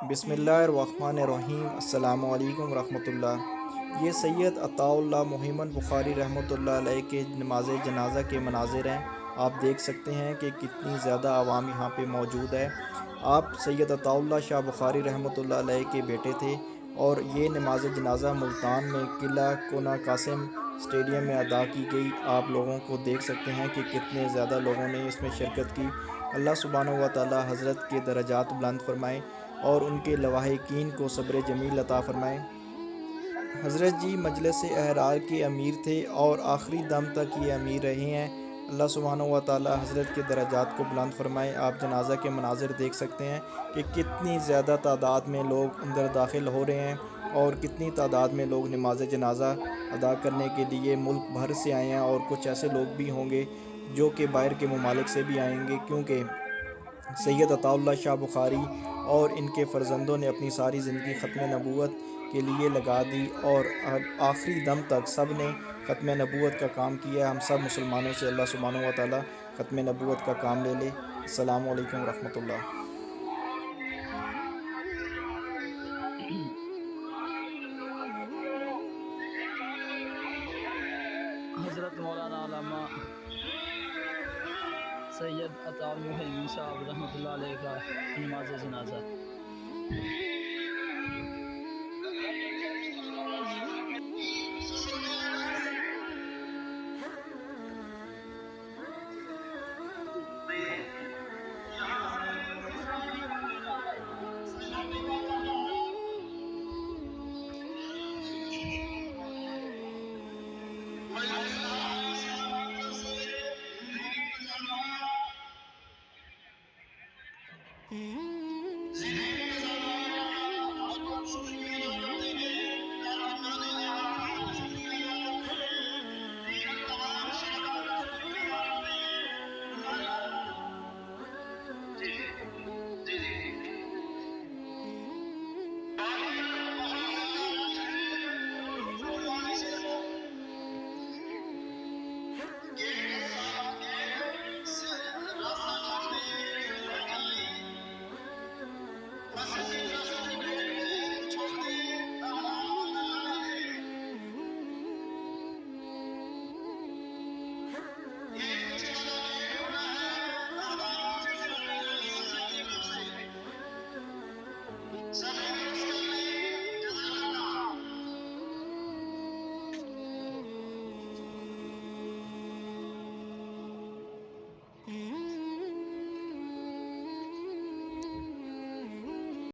بسم اللہ الرحمن الرحیم۔ السلام علیکم ورحمۃ اللہ۔ یہ سید عطاء اللہ محمد بخاری رحمۃ اللہ علیہ کے نماز جنازہ کے مناظر ہیں۔ آپ دیکھ سکتے ہیں کہ کتنی زیادہ عوام یہاں پہ موجود ہے۔ آپ سید عطاء اللہ شاہ بخاری رحمۃ اللہ علیہ کے بیٹے تھے اور یہ نماز جنازہ ملتان میں قلعہ کونا قاسم اسٹیڈیم میں ادا کی گئی۔ آپ لوگوں کو دیکھ سکتے ہیں کہ کتنے زیادہ لوگوں نے اس میں شرکت کی۔ اللہ سبحانہ و تعالی حضرت کے درجات بلند فرمائے اور ان کے لواحقین کو صبر جمیل عطا فرمائے۔ حضرت جی مجلس احرار کے امیر تھے اور آخری دم تک یہ امیر رہے ہیں۔ اللہ سبحانہ و تعالی حضرت کے درجات کو بلند فرمائے۔ آپ جنازہ کے مناظر دیکھ سکتے ہیں کہ کتنی زیادہ تعداد میں لوگ اندر داخل ہو رہے ہیں اور کتنی تعداد میں لوگ نماز جنازہ ادا کرنے کے لیے ملک بھر سے آئے ہیں، اور کچھ ایسے لوگ بھی ہوں گے جو کہ باہر کے ممالک سے بھی آئیں گے، کیونکہ سید عطاء اللہ شاہ بخاری اور ان کے فرزندوں نے اپنی ساری زندگی ختم نبوت کے لیے لگا دی اور آخری دم تک سب نے ختم نبوت کا کام کیا۔ ہم سب مسلمانوں سے اللہ سبحانہ و تعالی ختم نبوت کا کام لے لے۔ السلام علیکم ورحمۃ اللہ۔ حضرت مولانا علامہ سید عطاء المحی صاحب رحمۃ اللہ علیہ کا نماز جنازہ۔